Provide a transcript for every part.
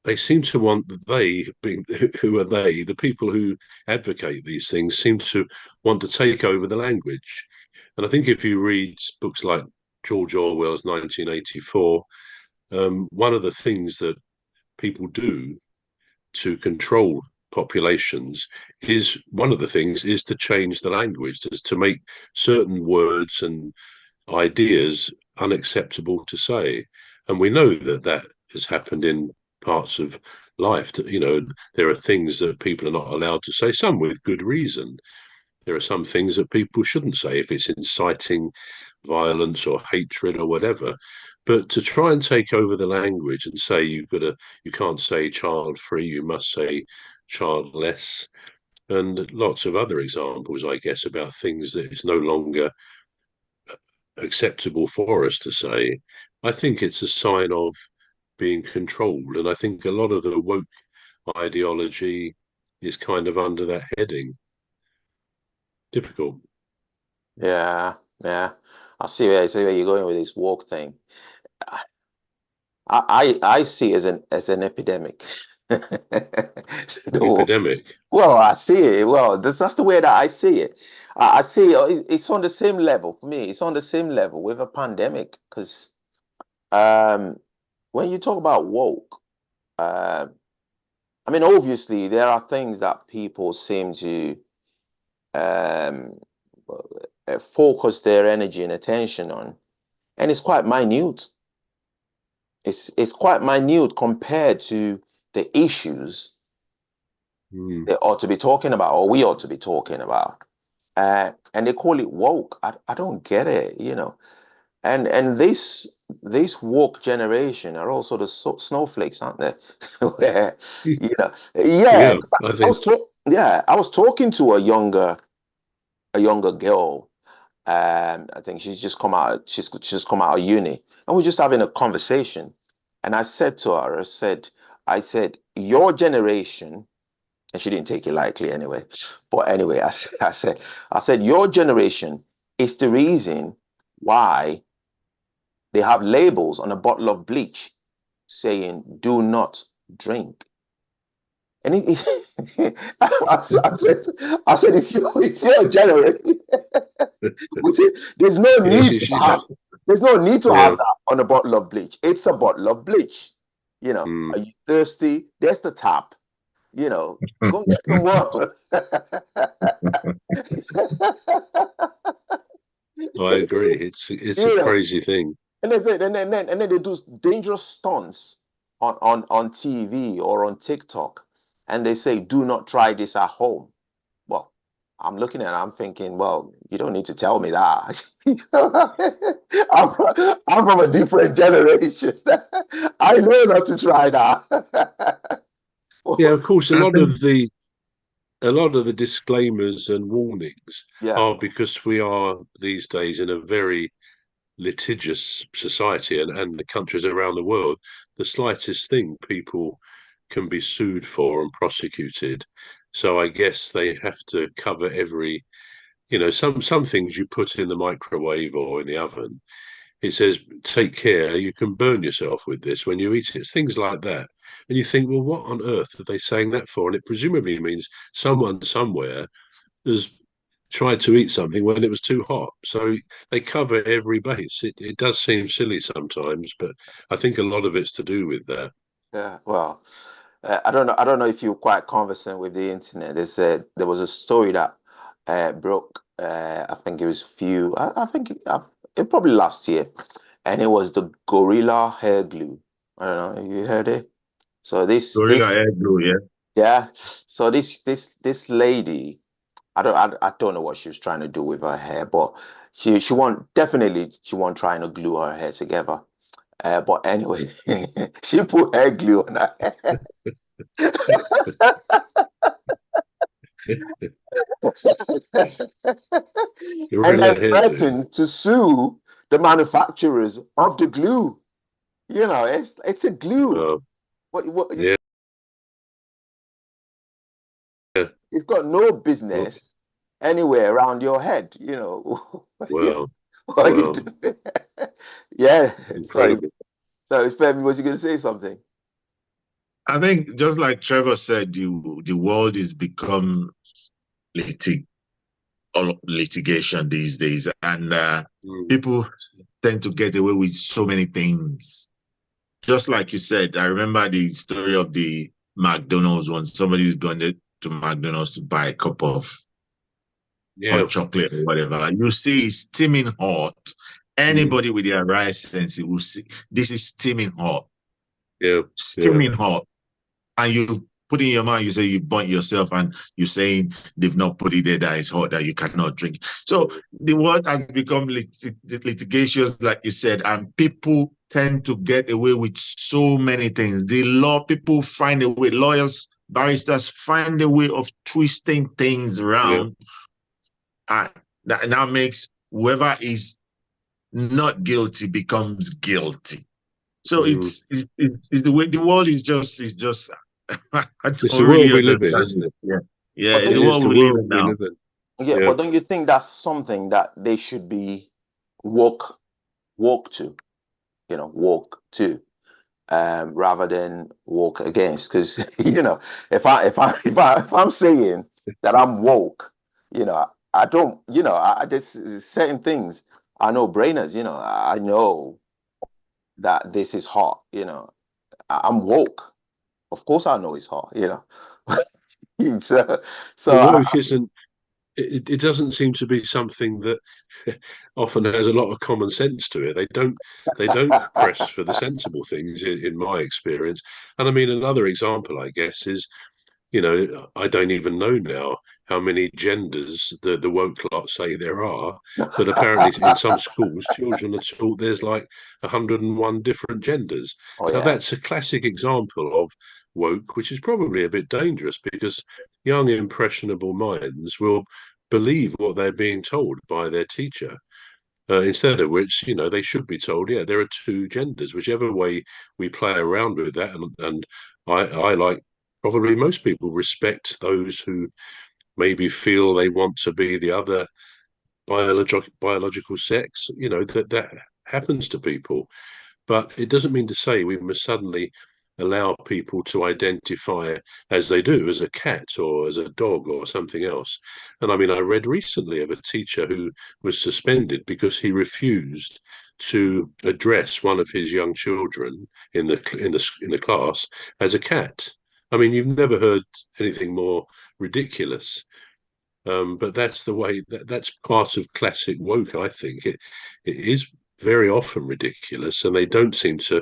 they seem to want they being who are they the people who advocate these things seem to want to take over the language. And I think if you read books like George Orwell's 1984, one of the things that people do to control populations is one of the things is to change the language, to make certain words and ideas unacceptable to say. And we know that that has happened in parts of life. You know, there are things that people are not allowed to say, some with good reason. There are some things that people shouldn't say if it's inciting violence or hatred or whatever. But to try and take over the language and say you can't say child free, you must say childless, and lots of other examples, I guess, about things that it's no longer acceptable for us to say. I think it's a sign of being controlled, and I think a lot of the woke ideology is kind of under that heading. Difficult. Yeah, yeah. I see where you're going with this walk thing. I see it as an epidemic. Epidemic. Well, I see it. Well, that's the way that I see it. I see it's on the same level for me. It's on the same level with a pandemic because um, when you talk about woke, uh, I mean, obviously there are things that people seem to um, focus their energy and attention on, and it's quite minute. It's quite minute compared to the issues Mm. they ought to be talking about, or we ought to be talking about. And they call it woke. I don't get it, you know. And this woke generation are also the snowflakes, aren't they? Where, you know, yeah, Yeah, I I think. was yeah, I was talking to a younger girl. I think she's just come out of uni, and we're just having a conversation. And I said to her, I said, your generation, and she didn't take it lightly anyway. But anyway, I said, your generation is the reason why they have labels on a bottle of bleach saying "Do not drink." And I said, it's your generation. There's no Yeah, need to she's have, there's no need to have yeah. that on a bottle of bleach. It's a bottle of bleach. You know, Mm. are you thirsty? There's the tap. You know, go and get some water. I agree. It's a You know, crazy thing. and that's it. And then they do dangerous stunts on TV or on TikTok, and they say, "Do not try this at home." Well, I'm looking at it, I'm thinking, well, you don't need to tell me that. I'm from a different generation. I know not to try that. Yeah, of course, I think a lot of the disclaimers and warnings Yeah, are because we are these days in a very litigious society, and the countries around the world, the slightest thing people can be sued for and prosecuted. So I guess they have to cover every, some things you put in the microwave or in the oven. It says, take care, you can burn yourself with this when you eat it. It's things like that. And you think, well, what on earth are they saying that for? And it presumably means someone somewhere has tried to eat something when it was too hot. So they cover every base. It does seem silly sometimes, but I think a lot of it's to do with that. yeah. Well, I don't know. I don't know if you're quite conversant with the internet. They said there was a story that broke. I think it was few. I think it probably last year, and it was the gorilla hair glue. I don't know. You heard it? So Gorilla Air Glue, yeah. yeah. So this lady, I don't know what she was trying to do with her hair, but she won't trying to glue her hair together. But anyway, she put hair glue on her hair. And Gorilla then hairdo. threatened to sue the manufacturers of the glue. You know, it's a glue. Uh, What yeah. it's got no Well, business anywhere around your head, you know. well, What you well, do? Yeah, sorry. incredible. So Femi, was you gonna say something? I think just like Trevor said, the world is become litig litigation these days, and people tend to get away with so many things. Just like you said, I remember the story of the McDonald's when somebody's going to McDonald's to buy a cup of Yeah. hot chocolate or whatever. You see it's steaming hot. Anybody with their right sense will see this is steaming hot. Yeah. Steaming hot. And you put in your mind, you say you burnt yourself, and you're saying they've not put it there that is hot, that you cannot drink. So the world has become litigious, like you said, and people tend to get away with so many things. The law, people find a way, lawyers, barristers find a way of twisting things around. And that now makes whoever is not guilty becomes guilty. So it's the way the world is just I It's don't the really world we live in, understand isn't it. it? Yeah, But it's It the don't, is world the we live world in we now. live in. yeah, Yeah. but don't you think that's something that they should be woke woke to, woke to, rather than woke against? Because if I'm saying that I'm woke, I don't, there's certain things I know brainers, I know that this is hot, I'm woke. Of course, I know it's hot. so, so Well, I, woke isn't. It doesn't seem to be something that often has a lot of common sense to it. They don't press for the sensible things in my experience. And I mean, another example, I guess, is I don't even know now how many genders the woke lot say there are, but apparently in some schools, children are taught there's like 101 different genders. oh Now, yeah, that's a classic example of woke, which is probably a bit dangerous because young, impressionable minds will believe what they're being told by their teacher. Instead of which, they should be told, yeah, there are two genders, whichever way we play around with that. And I like probably most people respect those who maybe feel they want to be the other biological sex. That happens to people, but it doesn't mean to say we must suddenly allow people to identify as they do, as a cat or as a dog or something else. And I mean, I read recently of a teacher who was suspended because he refused to address one of his young children in the class as a cat. I mean, you've never heard anything more ridiculous. But that's the way that's part of classic woke. I think it is very often ridiculous, and they don't seem to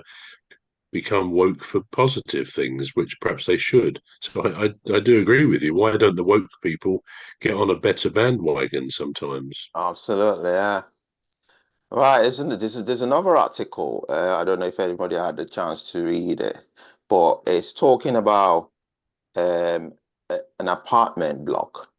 become woke for positive things, which perhaps they should. So I do agree with you. Why don't the woke people get on a better bandwagon sometimes? absolutely, yeah. Right, isn't it? There's another article. I don't know if anybody had the chance to read it, but it's talking about an apartment block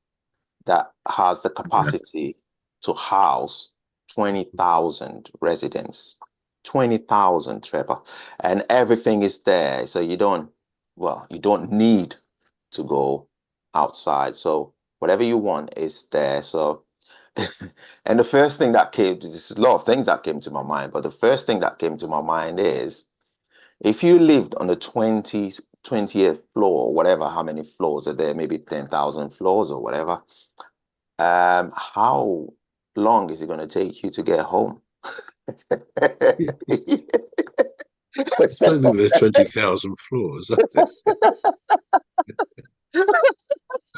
that has the capacity to house 20,000 residents. 20,000, Trevor. And everything is there. So you don't need to go outside. So whatever you want is there. So, and the first thing that there's a lot of things that came to my mind, but the first thing that came to my mind is if you lived on the 20th floor, whatever, how many floors are there, maybe 10,000 floors or whatever, how long is it going to take you to get home? I don't think there's 20,000 floors.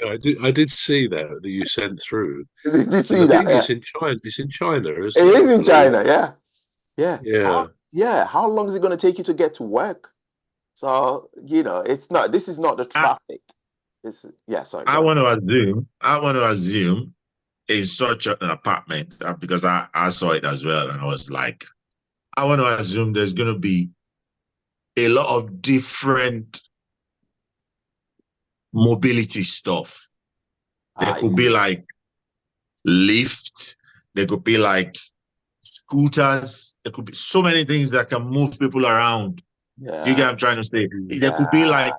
I did see that you sent through, Did you and see I that? think Yeah. it's in China. It's in China, It isn't it? is I in believe. China, yeah. Yeah. Yeah. How long is it going to take you to get to work? So, this is not the I, traffic. Yeah, sorry, go I on. want to assume it's such an apartment because I saw it as well, and I was like, I want to assume there's going to be a lot of different mobility stuff. There Yeah. could be like lift, there could be like scooters, there could be so many things that can move people around. Do you get Yeah. what I'm trying to say? There could be Yeah. like